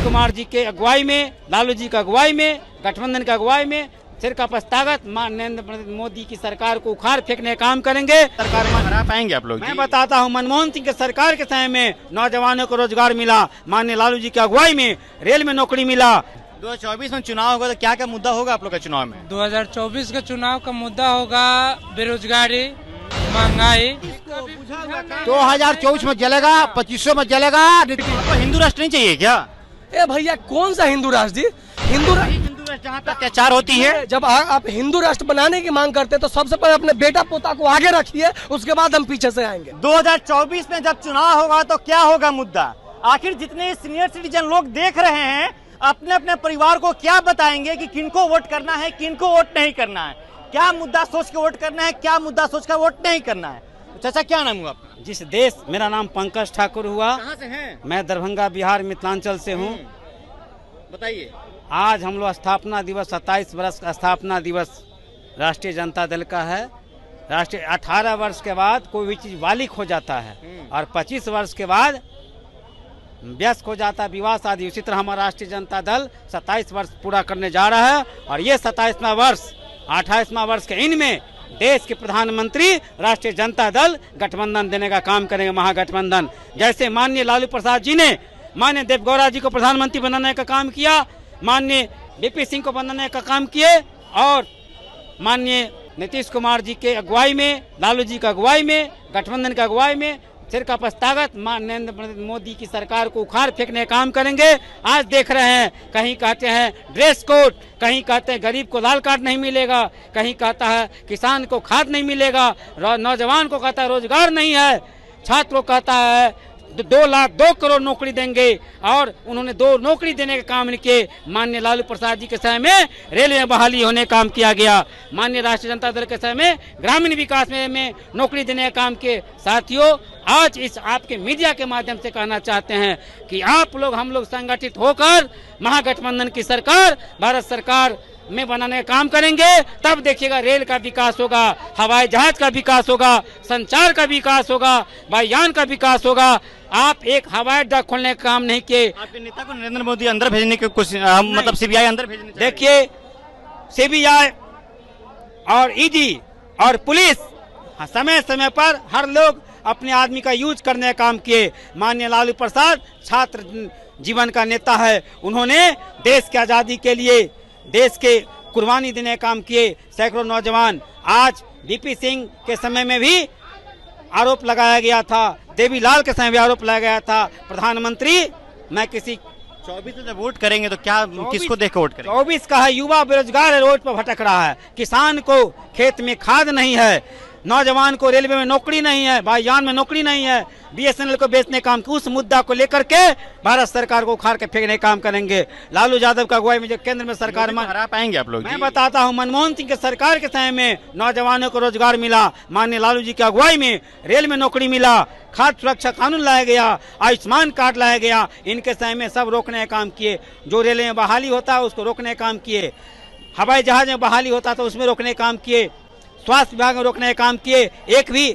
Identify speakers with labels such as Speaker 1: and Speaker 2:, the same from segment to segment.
Speaker 1: नीतीश कुमार जी के अगुवाई में, लालू जी की अगुवाई में, गठबंधन की अगुवाई में सिर का प्रस्तावत नरेंद्र मोदी की सरकार को उखाड़ फेंकने का काम करेंगे।
Speaker 2: सरकार में हरा पाएंगे आप लोग?
Speaker 1: मैं बताता हूं, मनमोहन सिंह के सरकार के समय में नौजवानों को रोजगार मिला, माननीय लालू जी की अगुवाई में रेल में नौकरी मिला।
Speaker 2: 2024 में चुनाव होगा तो क्या क्या मुद्दा होगा आप लोग का चुनाव में?
Speaker 3: 2024 का चुनाव का मुद्दा होगा बेरोजगारी, महंगाई।
Speaker 4: 2024 में जलेगा, 2500 में जलेगा।
Speaker 2: आपको हिंदू राष्ट्र नहीं चाहिए क्या?
Speaker 5: ए भैया कौन सा हिंदू राष्ट्र जी? हिंदू राष्ट्र
Speaker 2: जहाँ पे अत्याचार होती है।
Speaker 5: जब आप हिंदू राष्ट्र बनाने की मांग करते हैं तो सबसे पहले अपने बेटा पोता को आगे रखिए, उसके बाद हम पीछे से आएंगे।
Speaker 2: 2024 में जब चुनाव होगा तो क्या होगा मुद्दा? आखिर जितने सीनियर सिटीजन लोग देख रहे हैं अपने अपने परिवार को क्या बताएंगे कि किनको वोट करना है, किनको वोट नहीं करना है, क्या मुद्दा सोच के वोट करना है, क्या मुद्दा सोच कर वोट नहीं करना है। चाचा क्या नाम हुआ आपका?
Speaker 1: जिस देश, मेरा नाम पंकज ठाकुर हुआ।
Speaker 2: कहाँ से हैं?
Speaker 1: मैं दरभंगा बिहार मिथिलांचल से हूँ।
Speaker 2: बताइए।
Speaker 1: आज हम लोग स्थापना दिवस 27 वर्ष का स्थापना दिवस राष्ट्रीय जनता दल का है। राष्ट्रीय 18 वर्ष के बाद कोई भी चीज बालिक हो जाता है और 25 वर्ष के बाद व्यस्त हो जाता है, विवाह शादी। उसी तरह हमारा राष्ट्रीय जनता दल 27 वर्ष पूरा करने जा रहा है और ये 27वां वर्ष 28वां वर्ष के इनमें देश के प्रधानमंत्री राष्ट्रीय जनता दल गठबंधन देने का काम करेंगे, महागठबंधन। जैसे माननीय लालू प्रसाद जी ने माननीय देवगौड़ा जी को प्रधानमंत्री बनाने का काम किया, माननीय बीपी सिंह को बनाने का काम किए और माननीय नीतीश कुमार जी के अगुवाई में, लालू जी की अगुवाई में, गठबंधन की अगुवाई में सिर का प्रस्तावत नरेंद्र मोदी की सरकार को उखाड़ फेंकने का काम करेंगे। आज देख रहे हैं, कहीं कहते हैं ड्रेस कोड, कहीं कहते हैं गरीब को लाल कार्ड नहीं मिलेगा, कहीं कहता है किसान को खाद नहीं मिलेगा, नौजवान को कहता है रोजगार नहीं है, छात्र को कहता है 2 करोड़ नौकरी देंगे और उन्होंने 2 नौकरी देने का काम किए। माननीय लालू प्रसाद जी के समय में रेलवे में बहाली होने का काम किया गया, माननीय राष्ट्रीय जनता दल के समय में ग्रामीण विकास में नौकरी देने का काम किए। साथियों, आज इस आपके मीडिया के माध्यम से कहना चाहते हैं कि आप लोग, हम लोग संगठित होकर महागठबंधन की सरकार, भारत सरकार में बनाने का काम करेंगे। तब देखिएगा रेल का विकास होगा, हवाई जहाज का विकास होगा, संचार का विकास होगा, वायुयान का विकास होगा। आप एक हवाई अड्डा खोलने का काम नहीं किए।
Speaker 2: आपके नेता को नरेंद्र मोदी अंदर भेजने की कोशिश, मतलब सीबीआई अंदर भेजने।
Speaker 1: देखिए, सीबीआई और ईडी और पुलिस समय समय पर हर लोग अपने आदमी का यूज करने का काम किए। माननीय लालू प्रसाद छात्र जीवन का नेता है, उन्होंने देश की आज़ादी के लिए देश के कुर्बानी देने का काम किए। सैकड़ों नौजवान, आज बीपी सिंह के समय में भी आरोप लगाया गया था, देवीलाल के समय भी आरोप लगाया गया था। प्रधानमंत्री, मैं किसी
Speaker 2: 24 में जब वोट करेंगे तो क्या किसको देख कर वोट करेंगे?
Speaker 1: 24 का है, युवा बेरोजगार है, रोड पर भटक रहा है, किसान को खेत में खाद नहीं है, नौजवान को रेलवे में नौकरी नहीं है, वायुयान में नौकरी नहीं है, बीएसएनएल को बेचने का काम, उस मुद्दा को लेकर के भारत सरकार को उखाड़ के फेंकने का काम करेंगे। लालू यादव का अगुवाई में जो केंद्र में सरकार में
Speaker 2: हरा पाएंगे आप लोग?
Speaker 1: मैं बताता हूं, मनमोहन सिंह के सरकार के समय में नौजवानों को रोजगार मिला, माननीय लालू जी की अगुवाई में रेल में नौकरी मिला, खाद्य सुरक्षा कानून लाया गया, आयुष्मान कार्ड लाया गया। इनके समय में सब रोकने का काम किए। जो रेल में बहाली होता है उसको रोकने का काम किए, हवाई जहाज में बहाली होता था उसमें रोकने का काम किए, स्वास्थ्य विभाग में रोकने का काम किए। एक भी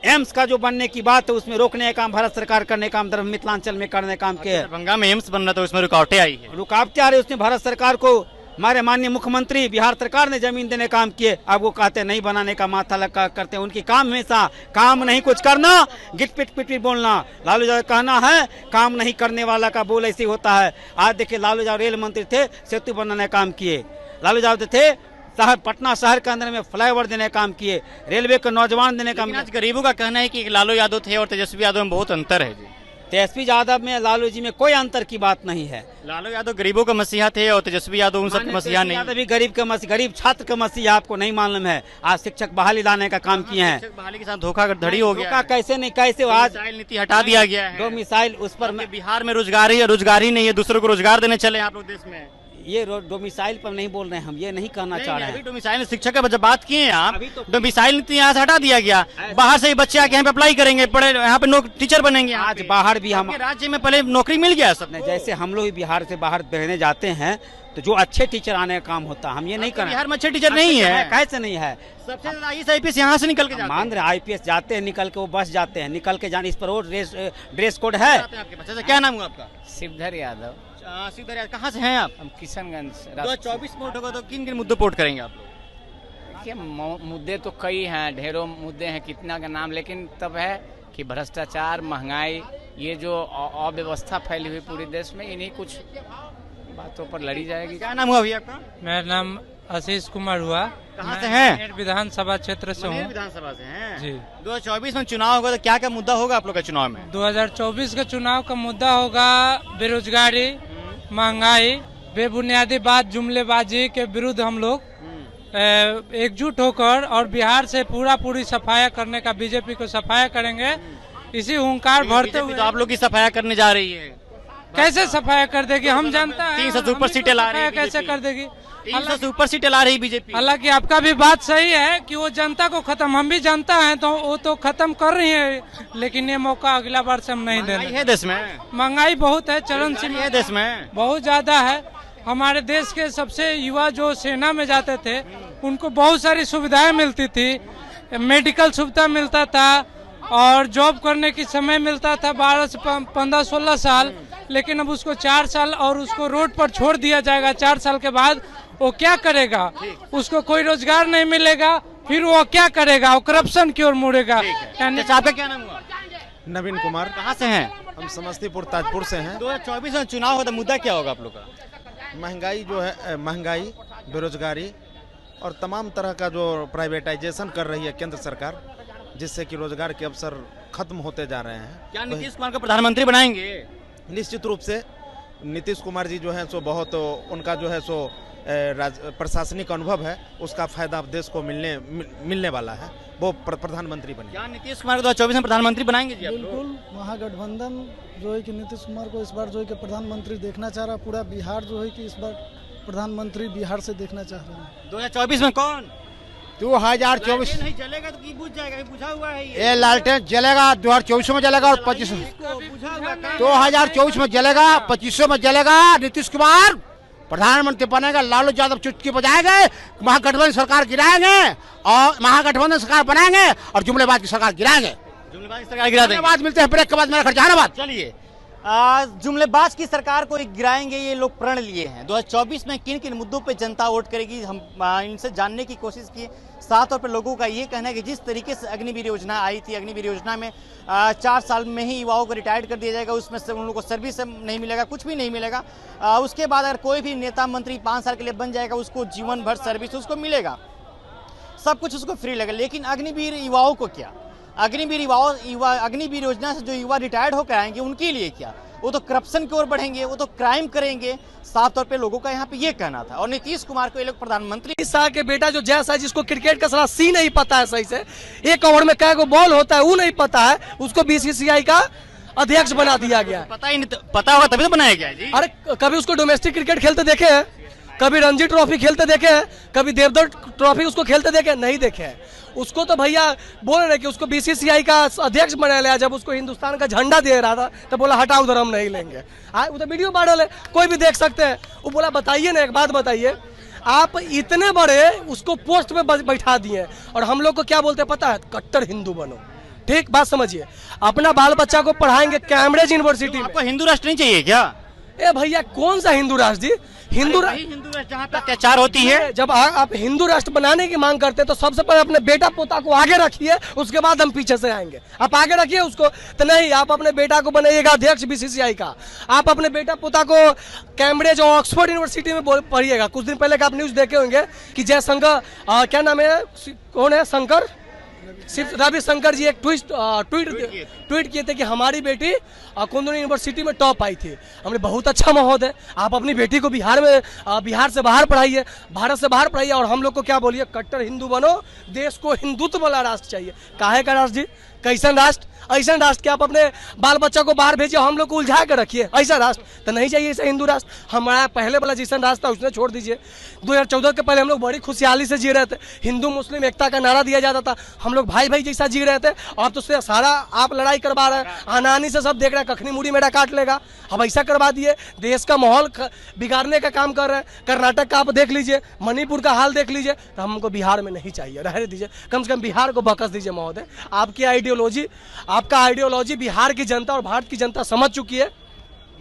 Speaker 1: एम्स का जो बनने की बात है उसमें रोकने का काम भारत सरकार करने का काम मिथिलांचल में करने का काम किया।
Speaker 2: दरभंगा में एम्स बन रहा था, उसमें रुकावटें आई है।
Speaker 1: रुकावटें आ रही, उसमें भारत सरकार को हमारे माननीय मुख्यमंत्री बिहार सरकार ने जमीन देने का काम किए। अब वो कहते नहीं बनाने का माथा लगा करते हैं। उनकी काम हमेशा काम नहीं कुछ करना, गिट पिट पिट बोलना। लालू यादव कहना है काम नहीं करने वाला का बोल ऐसे होता है। आज देखिए, लालू यादव रेल मंत्री थे, सेतु बनाने का काम किए। लालू यादव थे शहर, पटना शहर के अंदर में फ्लाईओवर देने का काम किए, रेलवे को नौजवान देने का काम।
Speaker 2: आज गरीबों का कहना है कि लालू यादव थे और तेजस्वी यादव में बहुत अंतर है जी।
Speaker 1: तेजस्वी यादव में लालू जी में कोई अंतर की बात नहीं है।
Speaker 2: लालू यादव गरीबों का मसीहा थे और तेजस्वी यादव उन सबके मसीहा नहीं।
Speaker 1: यादव भी गरीब का मसीहा, गरीब छात्र का मसीहा आपको नहीं मालूम है। आज शिक्षक बहाली लाने का काम किए हैं।
Speaker 2: शिक्षक बहाली के साथ धोखाधड़ी हो गया।
Speaker 1: कैसे नहीं, कैसे आज
Speaker 2: नीति हटा दिया गया है।
Speaker 1: 2 मिसाइल उस पर
Speaker 2: बिहार में रोजगार ही नहीं है, दूसरों को रोजगार देने चले आप लोग देश में।
Speaker 1: ये डोमिसाइल पर नहीं बोल रहे हैं हम, ये नहीं कहना चाह रहे हैं।
Speaker 2: डोमिसाइल शिक्षक का जब बात किए हैं आप, डोमिसाइल नीति यहाँ से हटा दिया गया। बाहर से ही बच्चे आके यहाँ पे अप्लाई करेंगे, पढ़े यहाँ पे टीचर बनेंगे।
Speaker 1: आज बाहर भी हम
Speaker 2: राज्य में पहले नौकरी मिल गया सब।
Speaker 1: जैसे हम लोग बिहार से बाहर पढ़ने जाते हैं तो जो अच्छे टीचर आने का काम होता है, हम ये नहीं कर रहे।
Speaker 2: बिहार में अच्छे टीचर नहीं है,
Speaker 1: कैसे नहीं है?
Speaker 2: सबसे ज्यादा IAS यहाँ से निकल के
Speaker 1: मान रहे IPS जाते हैं, निकल के वो बस जाते हैं, निकल के जाने। इस पर वो ड्रेस कोड है।
Speaker 2: आपके बच्चे क्या नाम हुआ आपका?
Speaker 3: शिवधर यादव।
Speaker 2: शिवदरिया कहाँ से हैं आप?
Speaker 6: हम किशनगंज से।
Speaker 2: 2024 में वोट होगा तो किन किन मुद्दों पर वोट करेंगे आप लोग?
Speaker 6: देखिए मुद्दे तो कई हैं, ढेरों मुद्दे हैं, कितना का नाम, लेकिन तब है कि भ्रष्टाचार, महंगाई, ये जो अव्यवस्था फैली हुई पूरे देश में, इन्हीं कुछ बातों पर लड़ी जाएगी।
Speaker 2: क्या नाम हुआ भैया आपका?
Speaker 3: मेरा नाम आशीष कुमार हुआ।
Speaker 2: कहाँ
Speaker 3: मैं
Speaker 2: से हैं?
Speaker 3: मनेर विधानसभा क्षेत्र से
Speaker 2: मनेर
Speaker 3: हूँ।
Speaker 2: विधानसभा से हैं।
Speaker 3: जी।
Speaker 2: 2024 में चुनाव होगा तो क्या क्या मुद्दा होगा आप लोग का चुनाव में?
Speaker 3: 2024 के चुनाव का मुद्दा होगा बेरोजगारी, महंगाई, बेबुनियादी बात, जुमलेबाजी के विरुद्ध हम लोग एकजुट होकर और बिहार से पूरी सफाया करने का, बीजेपी को सफाया करेंगे, इसी हुंकार भरते हुए।
Speaker 2: तो आप लोग की सफाया करने जा रही है।
Speaker 3: कैसे सफाया कर देगी, हम जानता है।
Speaker 2: 300 से ऊपर सीटें ला रही है
Speaker 3: कैसे
Speaker 2: बीजेपी।
Speaker 3: कर देगी?
Speaker 2: 300 से ऊपर सीटें ला रही बीजेपी।
Speaker 3: हालांकि आपका भी बात सही है कि वो जनता को खत्म, हम भी जानता है, तो वो तो खत्म कर रही है, लेकिन ये मौका अगला बार से हम नहीं
Speaker 2: महंगाई
Speaker 3: देंगे।
Speaker 2: है देश में,
Speaker 3: महंगाई बहुत है, चरण सीमा
Speaker 2: है देश में
Speaker 3: बहुत ज्यादा है। हमारे देश के सबसे युवा जो सेना में जाते थे, उनको बहुत सारी सुविधाएं मिलती थी, मेडिकल सुविधा मिलता था और जॉब करने की समय मिलता था 12 से 15-16 साल, लेकिन अब उसको 4 साल और उसको रोड पर छोड़ दिया जाएगा। 4 साल के बाद वो क्या करेगा? उसको कोई रोजगार नहीं मिलेगा, फिर वो क्या करेगा? वो करप्शन की ओर मुड़ेगा। यानी
Speaker 2: आपका क्या नाम हुआ?
Speaker 7: नवीन कुमार।
Speaker 2: कहाँ से हैं?
Speaker 7: हम समस्तीपुर ताजपुर से हैं।
Speaker 2: 2024 में चुनाव होगा तो मुद्दा क्या होगा आप लोग का?
Speaker 7: महंगाई जो है, महंगाई, बेरोजगारी और तमाम तरह का जो प्राइवेटाइजेशन कर रही है केंद्र सरकार, जिससे कि रोजगार के अवसर खत्म होते जा रहे हैं।
Speaker 2: क्या नीतीश कुमार को प्रधानमंत्री बनाएंगे?
Speaker 7: निश्चित रूप से नीतीश कुमार जी जो है सो बहुत, उनका जो है सो प्रशासनिक अनुभव है, उसका फायदा देश को मिलने वाला है। वो प्रधानमंत्री बने।
Speaker 2: क्या नीतीश कुमार को 2024 में प्रधानमंत्री बनाएंगे जी आप लोग?
Speaker 8: बिल्कुल, महागठबंधन जो है कि नीतीश कुमार को इस बार जो है कि प्रधानमंत्री देखना चाह रहा, पूरा बिहार जो है कि इस बार प्रधानमंत्री बिहार से देखना चाह रहे हैं।
Speaker 2: 2024 में कौन?
Speaker 4: 2024
Speaker 2: नहीं जलेगा तो बुझ जाएगा, बुझा हुआ है
Speaker 4: ये लालटेन जलेगा, 2024 में जलेगा और 25
Speaker 2: बुझा हुआ
Speaker 4: 2024 में जलेगा, 25 में जलेगा। नीतीश कुमार प्रधानमंत्री बनेगा, लालू यादव चुटकी बजाएंगे, महागठबंधन सरकार गिराएंगे और महागठबंधन सरकार बनाएंगे और जुमलेबाज की सरकार गिराएंगे।
Speaker 2: जुमलेबाज की सरकार गिरा देंगे।
Speaker 4: जुमलेबाज मिलते हैं ब्रेक के बाद, मेरा घर जहानाबाद।
Speaker 2: चलिए, जुमलेबाज की सरकार को गिराएंगे ये लोग प्रण लिए हैं। 2024 में किन किन मुद्दों पे जनता वोट करेगी, हम इनसे जानने की कोशिश की। साफ तौर पर लोगों का ये कहना है कि जिस तरीके से अग्निवीर योजना आई थी, अग्निवीर योजना में 4 साल में ही युवाओं को रिटायर्ड कर दिया जाएगा, उसमें से उन लोगों को सर्विस नहीं मिलेगा, कुछ भी नहीं मिलेगा। उसके बाद अगर कोई भी नेता मंत्री 5 साल के लिए बन जाएगा, उसको जीवन भर सर्विस उसको मिलेगा, सब कुछ उसको फ्री लगेगा। लेकिन अग्निवीर युवाओं को क्या? अग्निवीर योजना से जो युवा रिटायर्ड होकर आएंगे उनके लिए क्या? वो तो करप्शन की ओर बढ़ेंगे, वो तो क्राइम करेंगे। साफ तौर पे लोगों का यहाँ पे ये कहना था। और नीतीश कुमार को ये लोग प्रधानमंत्री,
Speaker 5: 20 साल के बेटा जो जैसा है, जिसको क्रिकेट का सारा सी नहीं पता है सही से, एक ओवर में कै गो बॉल होता है वो नहीं पता है, उसको बीसीसीआई का अध्यक्ष बना दिया गया है।
Speaker 2: पता ही नहीं, पता होगा तभी तो बनाया गया है जी।
Speaker 5: अरे कभी उसको डोमेस्टिक क्रिकेट खेलते देखे हैं? कभी रणजी ट्रॉफी खेलते देखे हैं? कभी देवदत्त ट्रॉफी उसको खेलते देखे? नहीं देखे हैं। उसको तो भैया बोल रहे कि उसको बीसीसीआई का अध्यक्ष बना लिया। जब उसको हिंदुस्तान का झंडा दे रहा था तो बोला हटाओ उधर, हम नहीं लेंगे। वो तो वीडियो वायरल है, कोई भी देख सकते हैं। वो बोला बताइए ना, एक बात बताइए, आप इतने बड़े उसको पोस्ट पे बैठा दिए और हम लोग को क्या बोलते हैं पता है? कट्टर हिंदू बनो। ठीक बात समझिए। अपना बाल बच्चा को पढ़ाएंगे कैम्ब्रिज यूनिवर्सिटी में।
Speaker 2: आपको हिंदू राष्ट्र नहीं चाहिए क्या?
Speaker 5: ए भैया कौन सा हिंदू राष्ट्र जी? हिंदू
Speaker 2: राष्ट्र जहाँ पे अत्याचार होती है।
Speaker 5: जब आप हिंदू राष्ट्र बनाने की मांग करते हैं तो सबसे पहले अपने बेटा पोता को आगे रखिए, उसके बाद हम पीछे से आएंगे। आप आगे रखिए उसको तो नहीं, आप अपने बेटा को बनाइएगा अध्यक्ष बीसीसीआई का। आप अपने बेटा पोता को कैम्ब्रिज और ऑक्सफोर्ड यूनिवर्सिटी में पढ़िएगा। कुछ दिन पहले का आप न्यूज देखे होंगे कि जयशंकर, क्या नाम है, कौन है, शंकर, सिर्फ रविशंकर जी एक ट्वीट किए थे कि हमारी बेटी कुंदन यूनिवर्सिटी में टॉप आई थी। हमने बहुत अच्छा महोदय, आप अपनी बेटी को बिहार से बाहर पढ़ाइए, भारत से बाहर पढ़ाइए और हम लोग को क्या बोलिए? कट्टर हिंदू बनो। देश को हिंदुत्व वाला राष्ट्र चाहिए। काहे का राष्ट्र जी? कैसन राष्ट्र? ऐसा राष्ट्र कि आप अपने बाल बच्चा को बाहर भेजिए, हम लोग को उलझा कर रखिए। ऐसा राष्ट्र तो नहीं चाहिए। ऐसा हिंदू राष्ट्र हमारा पहले वाला जैसा राष्ट्र था उसने छोड़ दीजिए। 2014 के पहले हम लोग बड़ी खुशहाली से जी रहे थे, हिंदू मुस्लिम एकता का नारा दिया जाता था, हम लोग भाई भाई जैसा जी रहे थे। और तो उससे सारा आप लड़ाई करवा रहे हैं, आनानी से सब देख रहे हैं, कखनी मुड़ी मेरा काट लेगा। अब ऐसा करवा दिए, देश का माहौल बिगाड़ने का काम कर रहे हैं। कर्नाटक का आप देख लीजिए, मणिपुर का हाल देख लीजिए। तो हमको बिहार में नहीं चाहिए, रहने दीजिए, कम से कम बिहार को बकस दीजिए महोदय। आपका आइडियोलॉजी बिहार की जनता और भारत की जनता समझ चुकी है।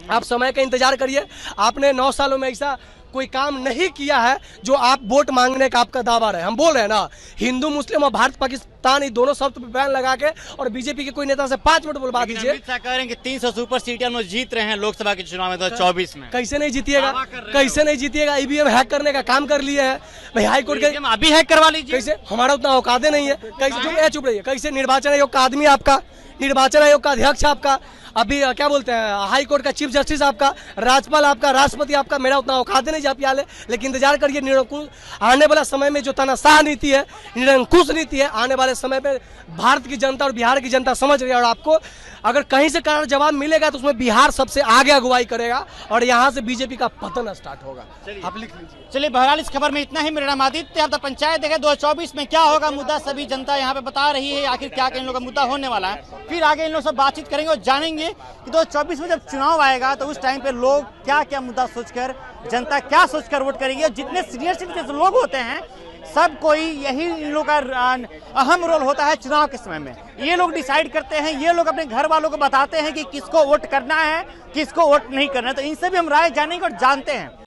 Speaker 5: आप समय का इंतजार करिए। आपने 9 सालों में ऐसा कोई काम नहीं किया है जो आप वोट मांगने का आपका दावा रहे। हम बोल रहे हैं ना, हिंदू मुस्लिम और भारत पाकिस्तान ये दोनों शब्द पे बैन लगा के और बीजेपी के कोई नेता से 5 मिनट बोलवा दीजिए।
Speaker 2: अमित शाह कह रहे हैं कि 300 सुपर सीटें हम लोग जीत रहे हैं लोकसभा के चुनाव में 2024 में।
Speaker 5: कैसे नहीं जीतिएगा, कैसे नहीं जीतिएगा? ईवीएम हैक करने का काम कर लिए है भाई, हाई कोर्ट के
Speaker 2: अभी हैक करवा लीजिए।
Speaker 5: कैसे? हमारा उतना औकाते नहीं है। कैसे? चुप रहिए। कैसे? निर्वाचन आयोग का आदमी आपका, निर्वाचन आयोग का अध्यक्ष आपका, अभी क्या बोलते हैं हाई कोर्ट का चीफ जस्टिस आपका, राज्यपाल आपका, राष्ट्रपति आपका, मेरा उतना औकात नहीं जा पिया ले। लेकिन इंतजार करिए, निरंकुश आने वाला समय में जो तानाशाह नीति है, निरंकुश नीति है, आने वाले समय में भारत की जनता और बिहार की जनता समझ रही है। और आपको अगर कहीं से कारण जवाब मिलेगा तो उसमें बिहार सबसे आगे अगुवाई करेगा और यहाँ से बीजेपी का पतन स्टार्ट होगा। आप लिख लीजिए।
Speaker 2: चलिए बहरहाल इस खबर में इतना ही। मेरा नाम आदित्य। अब तक पंचायत देखे 2024 में क्या होगा मुद्दा, सभी जनता यहाँ पे बता रही है आखिर क्या इन लोगों का मुद्दा होने वाला है। फिर आगे इन लोग सब बातचीत करेंगे और जानेंगे कि 2024 में जब चुनाव आएगा तो उस टाइम पे लोग क्या क्या मुद्दा सोचकर, जनता क्या सोचकर वोट करेगी। और जितने सीनियर सिटीजन लोग होते हैं सब कोई यही इन लोग का अहम रोल होता है चुनाव के समय में। ये लोग डिसाइड करते हैं, ये लोग अपने घर वालों को बताते हैं कि किसको वोट करना है, किसको वोट नहीं करना है। तो इनसे भी हम राय जानेंगे और जानते हैं।